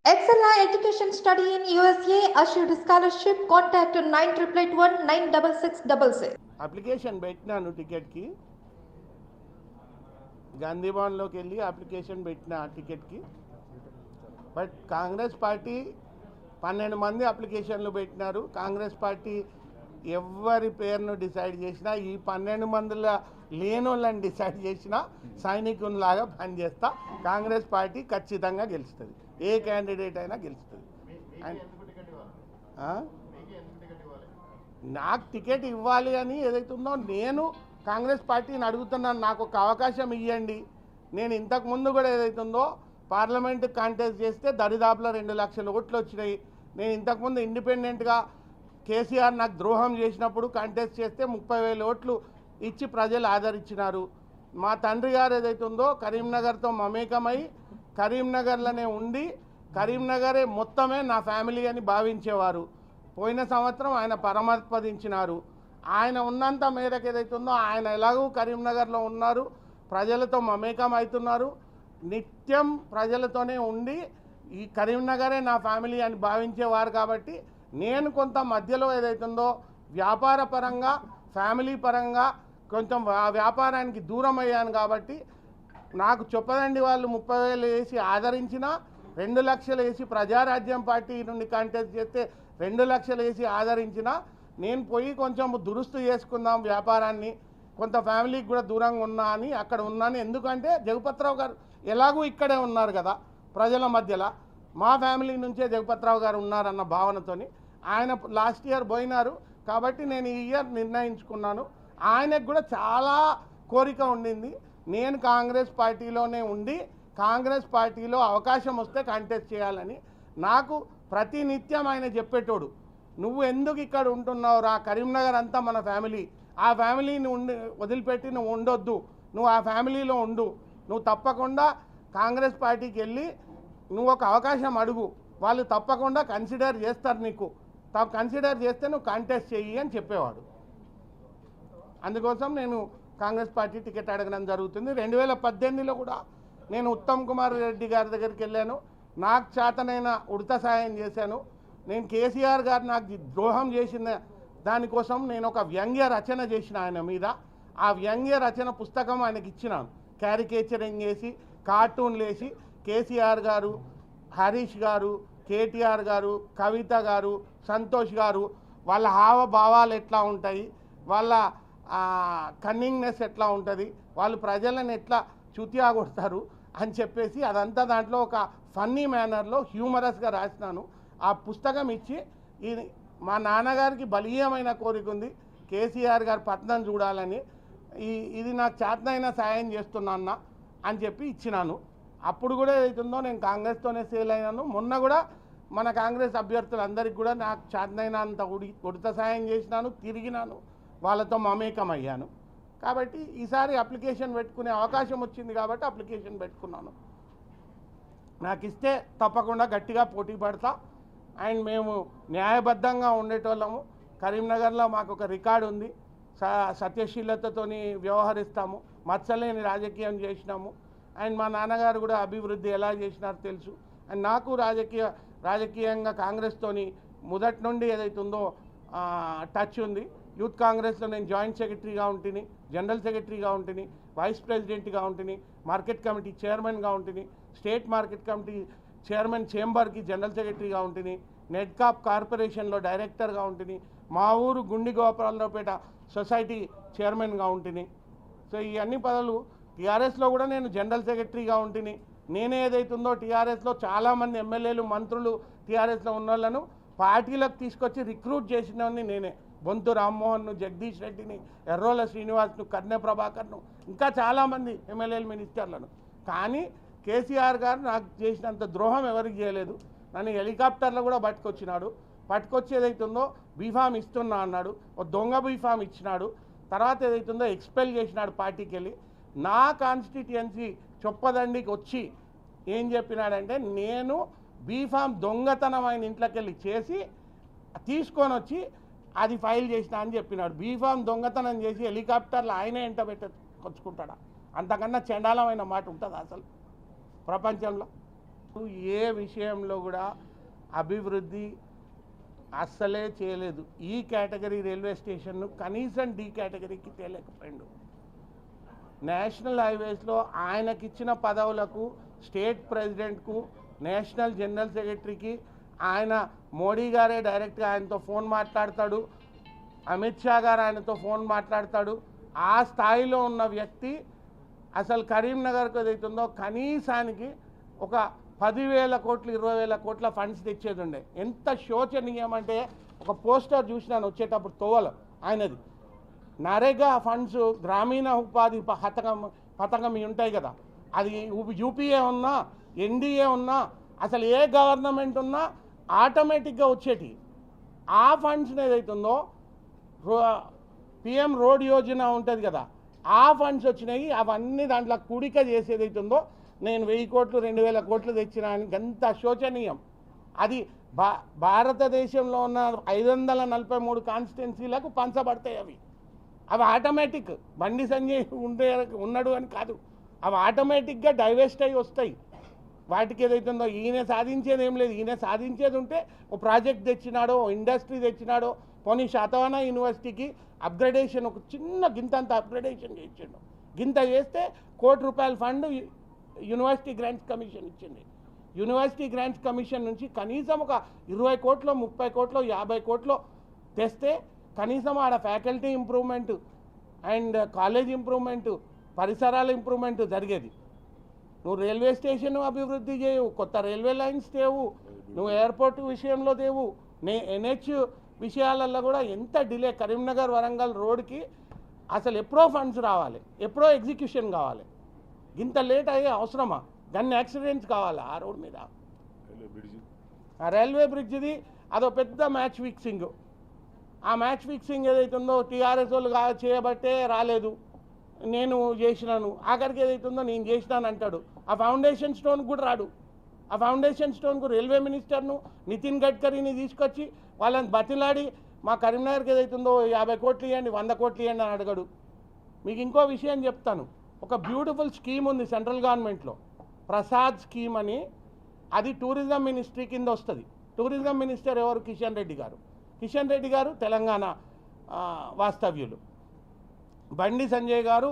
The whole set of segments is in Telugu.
Excella Education Study in USA assured scholarship. Contact 9881 96666. Application పెట్టినాను టికెట్కి, గాంధీ భవన్లోకి వెళ్ళి అప్లికేషన్ పెట్టిన టికెట్కి. బట్ కాంగ్రెస్ పార్టీ 12 మంది అప్లికేషన్లు పెట్టినారు. కాంగ్రెస్ పార్టీ ఎవరి పేరును డిసైడ్ చేసినా, ఈ 12 మందిలో లేనోళ్ళని డిసైడ్ చేసినా సైనికునిలాగా పనిచేస్తా. కాంగ్రెస్ పార్టీ ఖచ్చితంగా గెలుస్తుంది, ఏ క్యాండిడేట్ అయినా గెలుస్తుంది. నాకు టికెట్ ఇవ్వాలి అని ఏదైతుందో నేను కాంగ్రెస్ పార్టీని అడుగుతున్నాను, నాకు ఒక అవకాశం ఇవ్వండి. నేను ఇంతకుముందు కూడా ఏదైతుందో పార్లమెంటు కాంటెస్ట్ చేస్తే దరిదాపులో 2 లక్షల ఓట్లు వచ్చినాయి. నేను ఇంతకుముందు ఇండిపెండెంట్గా కేసీఆర్ నాకు ద్రోహం చేసినప్పుడు కాంటెస్ట్ చేస్తే 30,000 ఓట్లు ఇచ్చి ప్రజలు ఆదరించినారు. మా తండ్రి గారు ఏదైతుందో కరీంనగర్తో మమేకమై కరీంనగర్లోనే ఉండి కరీంనగరే మొత్తమే నా ఫ్యామిలీ అని భావించేవారు. పోయిన సంవత్సరం ఆయన పరమపదించినారు. ఆయన ఉన్నంత మేరకు ఏదైతుందో ఆయన ఎలాగూ కరీంనగర్లో ఉన్నారు, ప్రజలతో మమేకం అవుతున్నారు, నిత్యం ప్రజలతోనే ఉండి ఈ కరీంనగరే నా ఫ్యామిలీ అని భావించేవారు. కాబట్టి నేను కొంత మధ్యలో ఏదైతుందో వ్యాపార పరంగా ఫ్యామిలీ పరంగా కొంచెం వ్యాపారానికి దూరం అయ్యాను. కాబట్టి నాకు చొప్పదండి వాళ్ళు 30,000 వేసి ఆదరించిన, 2 లక్షలు వేసి ప్రజారాజ్యం పార్టీ నుండి కాంటెస్ట్ చేస్తే 2 లక్షలు వేసి ఆదరించిన, నేను పోయి కొంచెం దురుస్తు చేసుకుందాం వ్యాపారాన్ని, కొంత ఫ్యామిలీకి కూడా దూరంగా ఉన్నా అని అక్కడ ఉన్నాను. ఎందుకంటే జగపతిరావు గారు ఎలాగూ ఇక్కడే ఉన్నారు కదా ప్రజల మధ్యలో, మా ఫ్యామిలీ నుంచే జగపతిరావు గారు ఉన్నారన్న భావనతోని ఆయన లాస్ట్ ఇయర్ పోయినారు. కాబట్టి నేను ఈ ఇయర్ నిర్ణయించుకున్నాను. ఆయనకు కూడా చాలా కోరిక ఉండింది, నేను కాంగ్రెస్ పార్టీలోనే ఉండి కాంగ్రెస్ పార్టీలో అవకాశం వస్తే కంటెస్ట్ చేయాలని. నాకు ప్రతినిత్యం ఆయన చెప్పేటోడు, నువ్వు ఎందుకు ఇక్కడ ఉంటున్నావు రా, కరీంనగర్ అంతా మన ఫ్యామిలీ, ఆ ఫ్యామిలీని వదిలిపెట్టి నువ్వు ఉండొద్దు, నువ్వు ఆ ఫ్యామిలీలో ఉండు, నువ్వు తప్పకుండా కాంగ్రెస్ పార్టీకి వెళ్ళి నువ్వు ఒక అవకాశం అడుగు, వాళ్ళు తప్పకుండా కన్సిడర్ చేస్తారు, నీకు కన్సిడర్ చేస్తే నువ్వు కాంటెస్ట్ చెయ్యి అని చెప్పేవాడు. అందుకోసం నేను కాంగ్రెస్ పార్టీ టికెట్ అడగడం జరుగుతుంది. 2018లో కూడా నేను ఉత్తమ్ కుమార్ రెడ్డి గారి దగ్గరికి వెళ్ళాను, నాకు చేతనైన ఉడత సాయం చేశాను. నేను కేసీఆర్ గారు నాకు ద్రోహం చేసిన దానికోసం నేను ఒక వ్యంగ్య రచన చేసిన ఆయన మీద. ఆ వ్యంగ్య రచన పుస్తకం ఆయనకి ఇచ్చినాను, క్యారికేచరింగ్ చేసి కార్టూన్లు వేసి. కేసీఆర్ గారు, హరీష్ గారు, కేటీఆర్ గారు, కవిత గారు, సంతోష్ గారు వాళ్ళ హావభావాలు ఎట్లా ఉంటాయి, వాళ్ళ కన్నింగ్నెస్ ఎట్లా ఉంటుంది, వాళ్ళు ప్రజలను ఎట్లా చుతియా కొడతారు అని చెప్పేసి అదంతా దాంట్లో ఒక ఫన్నీ మేనర్లో హ్యూమరస్గా రాసినాను. ఆ పుస్తకం ఇచ్చి మా నాన్నగారికి బలీయమైన కోరిక ఉంది కేసీఆర్ గారు పట్నం చూడాలని, ఇది నాకు చేతనైన సాయం చేస్తున్నా అని చెప్పి ఇచ్చినాను. అప్పుడు కూడా ఏదైతుందో నేను కాంగ్రెస్తోనే సేల్ అయినాను. మొన్న కూడా మన కాంగ్రెస్ అభ్యర్థులందరికీ కూడా నాకు చేతనైనంత ఉడత సాయం చేసినాను, తిరిగినాను, వాళ్ళతో మమేకం అయ్యాను. కాబట్టి ఈసారి అప్లికేషన్ పెట్టుకునే అవకాశం వచ్చింది కాబట్టి అప్లికేషన్ పెట్టుకున్నాను. నాకు ఇస్తే తప్పకుండా గట్టిగా పోటీ పడతా. అండ్ మేము న్యాయబద్ధంగా ఉండేటోళ్ళము. కరీంనగర్లో మాకు ఒక రికార్డు ఉంది, సత్యశీలతతోని వ్యవహరిస్తాము, మచ్చలేని రాజకీయం చేసినాము. అండ్ మా నాన్నగారు కూడా అభివృద్ధి ఎలా చేసినారో తెలుసు. అండ్ నాకు రాజకీయంగా కాంగ్రెస్తోని మొదటి నుండి ఏదైతుందో టచ్ ఉంది. యూత్ కాంగ్రెస్లో నేను జాయింట్ సెక్రటరీగా ఉంటుంది, జనరల్ సెక్రటరీగా ఉంటుంది, వైస్ ప్రెసిడెంట్గా ఉంటుంది, మార్కెట్ కమిటీ చైర్మన్గా ఉంటుంది, స్టేట్ మార్కెట్ కమిటీ చైర్మన్ చేంబర్కి జనరల్ సెక్రటరీగా ఉంటుంది, నెట్కాప్ కార్పొరేషన్లో డైరెక్టర్గా ఉంటుంది, మా ఊరు గుండి గోపాలరావుపేట సొసైటీ చైర్మన్గా ఉంటుంది. సో ఈ అన్ని పదవులు టీఆర్ఎస్లో కూడా నేను జనరల్ సెక్రటరీగా ఉంటుంది. నేనే ఏదైతుందో టీఆర్ఎస్లో చాలామంది ఎమ్మెల్యేలు మంత్రులు టీఆర్ఎస్లో ఉన్న వాళ్ళను పార్టీలకు తీసుకొచ్చి రిక్రూట్ చేసినవన్నీ నేనే. బొంతు రామ్మోహన్ను, జగదీష్ రెడ్డిని, ఎర్రోల శ్రీనివాస్ను, కర్నె ప్రభాకర్ను, ఇంకా చాలామంది ఎమ్మెల్యేలు మినిస్టర్లను. కానీ కేసీఆర్ గారు నాకు చేసినంత ద్రోహం ఎవరికి చేయలేదు. నన్ను హెలికాప్టర్లో కూడా పట్టుకొచ్చి ఏదైతుందో బీఫామ్ ఇస్తున్నా అన్నాడు, ఓ దొంగ బీఫామ్ ఇచ్చినాడు. తర్వాత ఏదైతుందో ఎక్స్పెల్ చేసినాడు పార్టీకి వెళ్ళి. నా కాన్స్టిట్యుయెన్సీ చొప్పదండికి వచ్చి ఏం చెప్పినాడంటే, నేను బీఫామ్ దొంగతనం ఆయన ఇంట్లోకి వెళ్ళి చేసి తీసుకొని వచ్చి అది ఫైల్ చేసినా అని చెప్పినాడు. బీఫామ్ దొంగతనం చేసి హెలికాప్టర్లో ఆయనే ఎంట కొచ్చుకుంటాడా? అంతకన్నా చండాలమైన మాట ఉంటుందా అసలు ప్రపంచంలో? ఏ విషయంలో కూడా అభివృద్ధి అస్సలే చేయలేదు. ఈ కేటగిరీ రైల్వే స్టేషన్ను కనీసం డి కేటగిరీకి తేలేకపోయిండు. నేషనల్ హైవేస్లో ఆయనకిచ్చిన పదవులకు స్టేట్ ప్రెసిడెంట్కు, నేషనల్ జనరల్ సెక్రటరీకి ఆయన మోడీ గారే డైరెక్ట్గా ఆయనతో ఫోన్ మాట్లాడతాడు, అమిత్ షా గారు ఆయనతో ఫోన్ మాట్లాడతాడు. ఆ స్థాయిలో ఉన్న వ్యక్తి అసలు కరీంనగర్కు ఏదైతుందో కనీసానికి ఒక 10,000 కోట్లు 20,000 కోట్ల ఫండ్స్ తెచ్చేది ఉండే. ఎంత శోచనీయం అంటే ఒక పోస్టర్ చూసినాను వచ్చేటప్పుడు తోవల ఆయనది, నరేగా ఫండ్స్ గ్రామీణ ఉపాధి పథకం ఉంటాయి కదా, అది యూపీఏ ఉన్నా ఎన్డీఏ ఉన్నా అసలు ఏ గవర్నమెంట్ ఉన్నా ఆటోమేటిక్గా వచ్చేటి. ఆ ఫండ్స్ని ఏదైతుందో పిఎం రోడ్ యోజన ఉంటుంది కదా, ఆ ఫండ్స్ వచ్చినాయి. అవన్నీ దాంట్లో కూడిక చేసేది అవుతుందో నేను 1000 కోట్లు 2,000 కోట్లు తెచ్చిన అంత శోచనీయం. అది భారతదేశంలో ఉన్న 543 కాన్స్టిట్యున్సీలకు పంచబడతాయి. అవి ఆటోమేటిక్, బండి సంజయ్ ఉన్నాడు అని కాదు, అవి ఆటోమేటిక్గా డైవర్స్ట్ అయ్యి వస్తాయి. వాటికి ఏదైతుందో ఈయన సాధించేది ఏం లేదు. ఈయన సాధించేది ఉంటే ఓ ప్రాజెక్ట్ తెచ్చినాడో, ఇండస్ట్రీ తెచ్చినాడో, పోనీ శాతవాహన యూనివర్సిటీకి అప్గ్రేడేషన్ ఒక చిన్న గింతంత అప్గ్రేడేషన్ చేయించిండు. గింత చేస్తే ₹1 కోటి ఫండ్ యూనివర్సిటీ గ్రాంట్స్ కమిషన్ ఇచ్చింది. యూనివర్సిటీ గ్రాంట్స్ కమిషన్ నుంచి కనీసం ఒక 20 కోట్లు 30 కోట్లు 50 కోట్లు తెస్తే కనీసం ఆడ faculty improvement and college improvement, పరిసరాల ఇంప్రూవ్మెంట్ జరిగేది. నువ్వు రైల్వే స్టేషన్ అభివృద్ధి చేయవు, కొత్త రైల్వే లైన్స్ తేవు, నువ్వు ఎయిర్పోర్ట్ విషయంలో తేవు, ఎన్హెచ్ విషయాలలో కూడా ఎంత డిలే. కరీంనగర్ వరంగల్ రోడ్కి అసలు ఎప్పుడో ఫండ్స్ రావాలి, ఎప్పుడో ఎగ్జిక్యూషన్ కావాలి. ఇంత లేట్ అయ్యే అవసరమా? గన్ని యాక్సిడెంట్స్ కావాలి ఆ రోడ్ మీద. ఆ రైల్వే బ్రిడ్జ్ది అదో పెద్ద మ్యాచ్ ఫిక్సింగ్. ఆ మ్యాచ్ ఫిక్సింగ్ ఏదైతుందో టీఆర్ఎస్ వాళ్ళు చేయబట్టే రాలేదు, నేను చేసినాను, ఆఖరికి ఏదైతుందో నేను చేసినాను అంటాడు. ఆ ఫౌండేషన్ స్టోన్ కూడా రాడు. ఆ ఫౌండేషన్ స్టోన్కు రైల్వే మినిస్టర్ను నితిన్ గడ్కరీని తీసుకొచ్చి వాళ్ళని బతిలాడి మా కరీంనగర్కి ఏదైతుందో 50 కోట్లు ఇవ్వండి 100 కోట్లు ఇవ్వండి అని అడగడు. మీకు ఇంకో విషయం చెప్తాను. ఒక బ్యూటిఫుల్ స్కీమ్ ఉంది సెంట్రల్ గవర్నమెంట్లో, ప్రసాద్ స్కీమ్ అని. అది టూరిజం మినిస్ట్రీ కింద వస్తుంది. టూరిజం మినిస్టర్ ఎవరు? కిషన్ రెడ్డి గారు. కిషన్ రెడ్డి గారు తెలంగాణ వాస్తవ్యులు. బండి సంజయ్ గారు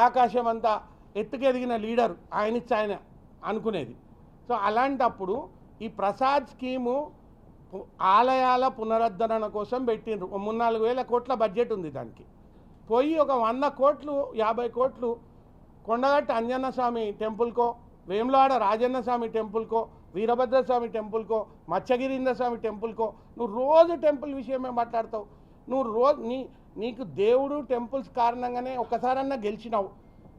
ఆకాశం అంతా ఎత్తుకెదిగిన లీడరు, ఆయన అనుకునేది. సో అలాంటప్పుడు ఈ ప్రసాద్ స్కీము ఆలయాల పునరుద్ధరణ కోసం పెట్టిండ్రు. 3-4 వేల కోట్ల బడ్జెట్ ఉంది దానికి. పోయి ఒక 100 కోట్లు 50 కోట్లు కొండగట్టు అంజన్న స్వామి టెంపుల్కో, వేములవాడ రాజన్న స్వామి టెంపుల్కో, వీరభద్రస్వామి టెంపుల్కో, మత్స్యగిరీంద్ర స్వామి టెంపుల్కో నువ్వు రోజు టెంపుల్ విషయమే మాట్లాడతావు. నువ్వు రోజు నీకు దేవుడు టెంపుల్స్ కారణంగానే ఒక్కసారన్నా గెలిచినావు.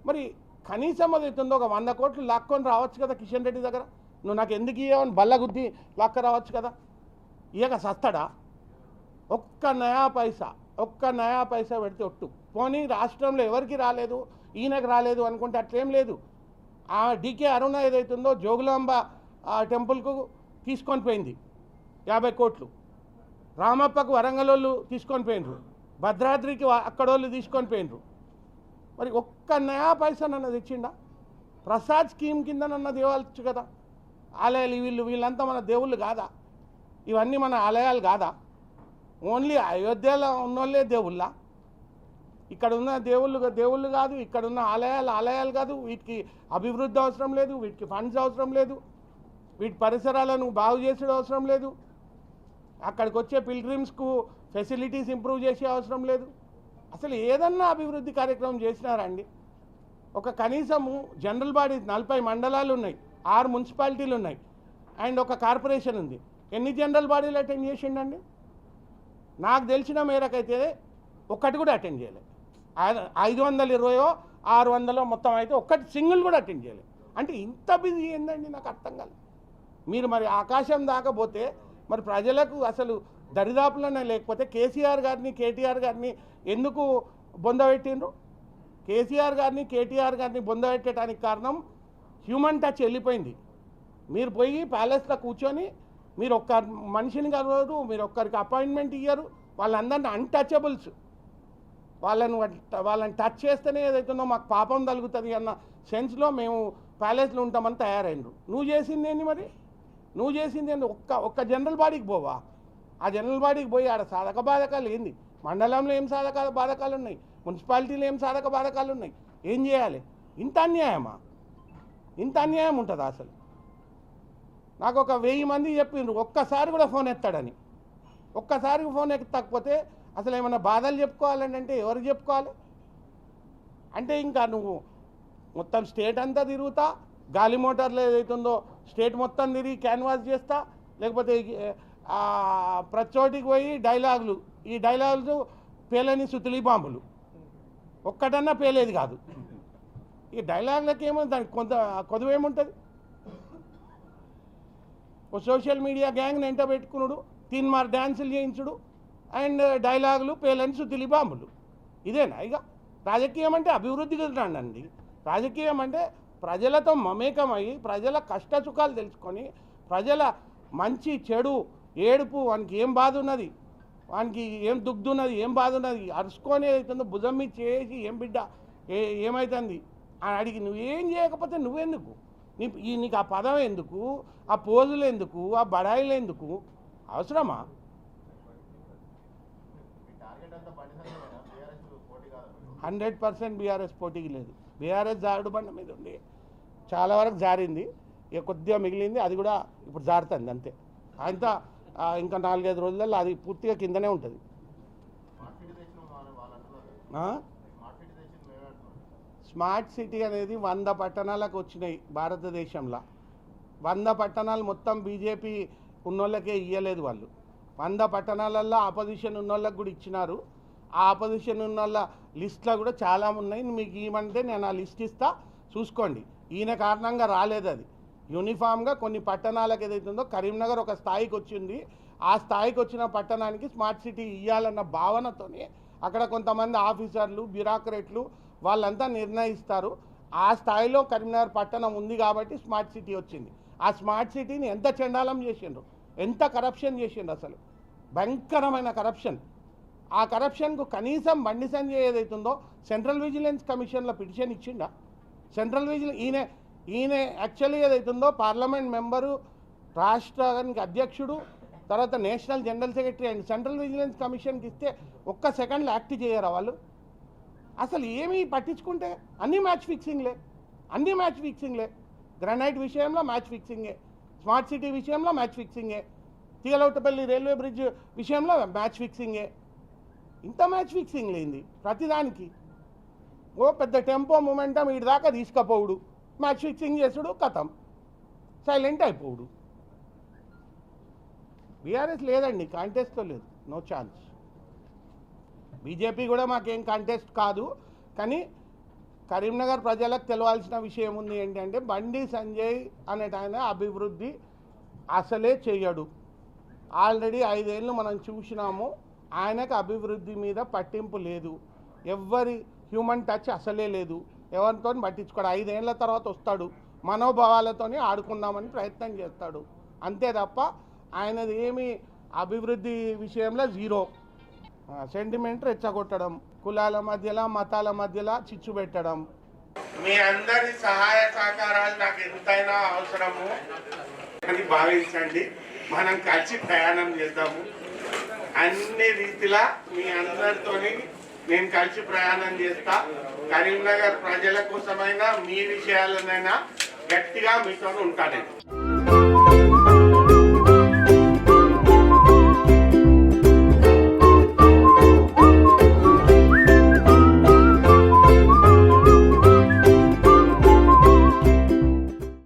మరి కనీసం అది అవుతుందో ఒక 100 కోట్లు లాక్కొని రావచ్చు కదా కిషన్ రెడ్డి దగ్గర. నువ్వు నాకు ఎందుకు ఇవ్వని బల్లగుద్ది లాక్క రావచ్చు కదా. ఇక సస్తాడా? ఒక్క నయా పైసా పెడితే ఒట్టు. పోనీ రాష్ట్రంలో ఎవరికి రాలేదు, ఈయనకు రాలేదు అనుకుంటే అట్లేం లేదు. ఆ డీకే అరుణ ఏదైతుందో జోగులాంబ టెంపుల్కు తీసుకొని పోయింది 50 కోట్లు. రామప్పకు వరంగలోళ్ళు తీసుకొని పోయినరు, భద్రాద్రికి అక్కడోళ్ళు తీసుకొని పోయినరు. మరి ఒక్క నయా పైసా నన్ను తెచ్చిండా? ప్రసాద్ స్కీమ్ కింద నన్ను దేవాలచ్చు కదా. ఆలయాలు వీళ్ళంతా మన దేవుళ్ళు కాదా? ఇవన్నీ మన ఆలయాలు కాదా? ఓన్లీ అయోధ్యలో ఉన్నోళ్ళే దేవుళ్ళ? ఇక్కడ ఉన్న దేవుళ్ళు కాదు, ఇక్కడ ఉన్న ఆలయాలు కాదు. వీటికి అభివృద్ధి అవసరం లేదు, వీటికి ఫండ్స్ అవసరం లేదు, వీటి పరిసరాలను బాగు చేసే అవసరం లేదు, అక్కడికి వచ్చే పిల్గ్రిమ్స్కు ఫెసిలిటీస్ ఇంప్రూవ్ చేసే అవసరం లేదు. అసలు ఏదన్నా అభివృద్ధి కార్యక్రమం చేసినారండి? ఒక కనీసము జనరల్ బాడీ 40 మండలాలు ఉన్నాయి, 6 మున్సిపాలిటీలు ఉన్నాయి అండ్ ఒక కార్పొరేషన్ ఉంది. ఎన్ని జనరల్ బాడీలు అటెండ్ చేసిండండి? నాకు తెలిసిన మేరకైతే ఒక్కటి కూడా అటెండ్ చేయలేదు. 520 600 మొత్తం అయితే ఒక్కటి సింగిల్ కూడా అటెండ్ చేయలేదు. అంటే ఇంత బిజీ ఏందండి? నాకు అర్థం కాలేదు. మీరు మరి ఆకాశం దాకా పోతే మరి ప్రజలకు అసలు దరిదాపులోనే లేకపోతే కేసీఆర్ గారిని కేటీఆర్ గారిని ఎందుకు బొందబెట్టిండ్రు? కేసీఆర్ గారిని కేటీఆర్ గారిని బొందబెట్టడానికి కారణం హ్యూమన్ టచ్ వెళ్ళిపోయింది. మీరు పోయి ప్యాలెస్లో కూర్చొని మీరు ఒక్క మనిషిని కలవరు, మీరు ఒక్కరికి అపాయింట్మెంట్ ఇయ్యరు. వాళ్ళందరినీ అన్టచబుల్స్. వాళ్ళని టచ్ చేస్తేనే ఏదైతుందో మాకు పాపం తగులుతుంది అన్న సెన్స్లో మేము ప్యాలెస్లో ఉంటామని తయారైనరు. నువ్వు చేసింది ఏంది మరి? నువ్వు చేసింది ఏంది? ఒక్క జనరల్ బాడీకి పోవా? ఆ జనరల్ బాడీకి పోయి ఆడ సాధక బాధకాలు ఏంది? మండలంలో ఏం సాధక బాధకాలు ఉన్నాయి, మున్సిపాలిటీలో ఏం సాధక బాధకాలు ఉన్నాయి, ఏం చేయాలి? ఇంత అన్యాయమా? ఇంత అన్యాయం ఉంటుందా అసలు? నాకు ఒక 1000 మంది చెప్పిండ్రు ఒక్కసారి కూడా ఫోన్ ఎత్తాడని. ఒక్కసారి ఫోన్ ఎత్తకపోతే అసలు ఏమైనా బాధలు చెప్పుకోవాలంటే ఎవరికి చెప్పుకోవాలి? అంటే ఇంకా నువ్వు మొత్తం స్టేట్ అంతా తిరుగుతా, గాలి మోటార్లు ఏదైతుందో స్టేట్ మొత్తం తిరిగి క్యాన్వాస్ చేస్తా, లేకపోతే ప్రతి చోటికి పోయి డైలాగులు, ఈ డైలాగులు పేలని సుతిలి బాంబులు, ఒక్కటన్నా పేలేది కాదు. ఈ డైలాగులకి ఏమో దానికి కొంత కొదువేముంటుంది? ఓ సోషల్ మీడియా గ్యాంగ్ని ఎంట పెట్టుకున్నాడు, 3 మార్ డ్యాన్సులు చేయించుడు అండ్ డైలాగులు పేలని సుతిలి బాంబులు. ఇదేనా ఇక రాజకీయం అంటే? అభివృద్ధి కుదరండి. రాజకీయం అంటే ప్రజలతో మమేకమై ప్రజల కష్ట సుఖాలు తెలుసుకొని ప్రజల మంచి చెడు ఏడుపు, వానికి ఏం బాధ ఉన్నది, వానికి ఏం దుగ్ధున్నది, ఏం బాధ ఉన్నది అరుచుకొని అవుతుందో భుజం మీద చేసి ఏం బిడ్డ ఏమవుతుంది అని అడిగి నువ్వేం చేయకపోతే నువ్వెందుకు? నీకు ఆ పదం ఎందుకు? ఆ పోజులు ఎందుకు? ఆ బడాయిలు ఎందుకు? అవసరమా? 100% బీఆర్ఎస్ పోటీకి లేదు. బీఆర్ఎస్ జారుడు బండ మీద ఉంది, చాలా వరకు జారింది, ఇక కొద్దిగా మిగిలింది, అది కూడా ఇప్పుడు జారుతుంది అంతే. అంతా ఇంకా 4-5 రోజులలో అది పూర్తిగా కిందనే ఉంటుంది. స్మార్ట్ సిటీ అనేది 100 పట్టణాలకు వచ్చినాయి భారతదేశంలో. 100 పట్టణాలు మొత్తం బీజేపీ ఉన్నోళ్ళకే ఇవ్వలేదు వాళ్ళు. 100 పట్టణాలలో ఆపోజిషన్ ఉన్నోళ్ళకి కూడా ఇచ్చినారు. ఆ ఆపోజిషన్ ఉన్నోళ్ళ లిస్ట్లో కూడా చాలా ఉన్నాయి. మీకు ఇవ్వమంటే నేను ఆ లిస్ట్ ఇస్తా, చూసుకోండి. ఈయన కారణంగా రాలేదు అది. యూనిఫామ్గా కొన్ని పట్టణాలకు ఏదైతుందో కరీంనగర్ ఒక స్థాయికి వచ్చింది. ఆ స్థాయికి వచ్చిన పట్టణానికి స్మార్ట్ సిటీ ఇవ్వాలన్న భావనతోనే అక్కడ కొంతమంది ఆఫీసర్లు, బ్యూరోక్రేట్లు వాళ్ళంతా నిర్ణయిస్తారు. ఆ స్థాయిలో కరీంనగర్ పట్టణం ఉంది కాబట్టి స్మార్ట్ సిటీ వచ్చింది. ఆ స్మార్ట్ సిటీని ఎంత చండాలం చేసిండ్రు, ఎంత కరప్షన్ చేసిండ్రు, అసలు భయంకరమైన కరప్షన్. ఆ కరప్షన్కు కనీసం బండి సంజయ్ ఏదైతుందో సెంట్రల్ విజిలెన్స్ కమిషన్లో పిటిషన్ ఇచ్చిండా? సెంట్రల్ విజిలెన్స్ ఈయన యాక్చువల్లీ ఏదైతుందో పార్లమెంట్ మెంబరు, రాష్ట్రానికి అధ్యక్షుడు, తర్వాత national general secretary and central vigilance కమిషన్కి ఇస్తే ఒక్క సెకండ్లో యాక్ట్ చేయరా వాళ్ళు? అసలు ఏమీ పట్టించుకుంటే అన్నీ మ్యాచ్ ఫిక్సింగ్లే. గ్రానైట్ విషయంలో మ్యాచ్ ఫిక్సింగే, స్మార్ట్ సిటీ విషయంలో మ్యాచ్ ఫిక్సింగే, తీగలౌటపల్లి రైల్వే బ్రిడ్జ్ విషయంలో మ్యాచ్ ఫిక్సింగే. ఇంత మ్యాచ్ ఫిక్సింగ్ లేనిది ప్రతిదానికి ఓ పెద్ద టెంపో మూమెంటం వీడి దాకా తీసుకపోవుడు, మ్యాచ్ ఫిక్సింగ్ చేసుడు, కథం సైలెంట్ అయిపోవుడు. బీఆర్ఎస్ లేదండి, కాంటెస్ట్లో లేదు, నో ఛాన్స్. బీజేపీ కూడా మాకేం కాంటెస్ట్ కాదు. కానీ కరీంనగర్ ప్రజలకు తెలవాల్సిన విషయం ఉంది ఏంటంటే బండి సంజయ్ అనేటాయన అభివృద్ధి అసలే చేయడు. ఆల్రెడీ 5 ఏళ్ళు మనం చూసినాము, ఆయనకు అభివృద్ధి మీద పట్టింపు లేదు. ఎవరి హ్యూమన్ టచ్ అసలే లేదు, ఎవరితో పట్టించుకోడు. 5 ఏళ్ళ తర్వాత వస్తాడు, మనోభావాలతో ఆడుకుందామని ప్రయత్నం చేస్తాడు, అంతే తప్ప ఆయనది ఏమి అభివృద్ధి విషయంలో జీరో. సెంటిమెంట్ రెచ్చగొట్టడం, కులాల మధ్యలో మతాల మధ్యలో చిచ్చు పెట్టడం. మీ అందరి సహాయ సహకారాలు నాకు ఎంతైనా అవసరము అని భావించండి. మనం కలిసి ప్రయాణం చేద్దాము. అన్ని రీతిలా మీ అందరితోని నేను కలిసి ప్రయాణం చేస్తా. కరీంనగర్ ప్రజల కోసమైనా మీ విషయాలనైనా గట్టిగా మీతో ఉంటాను.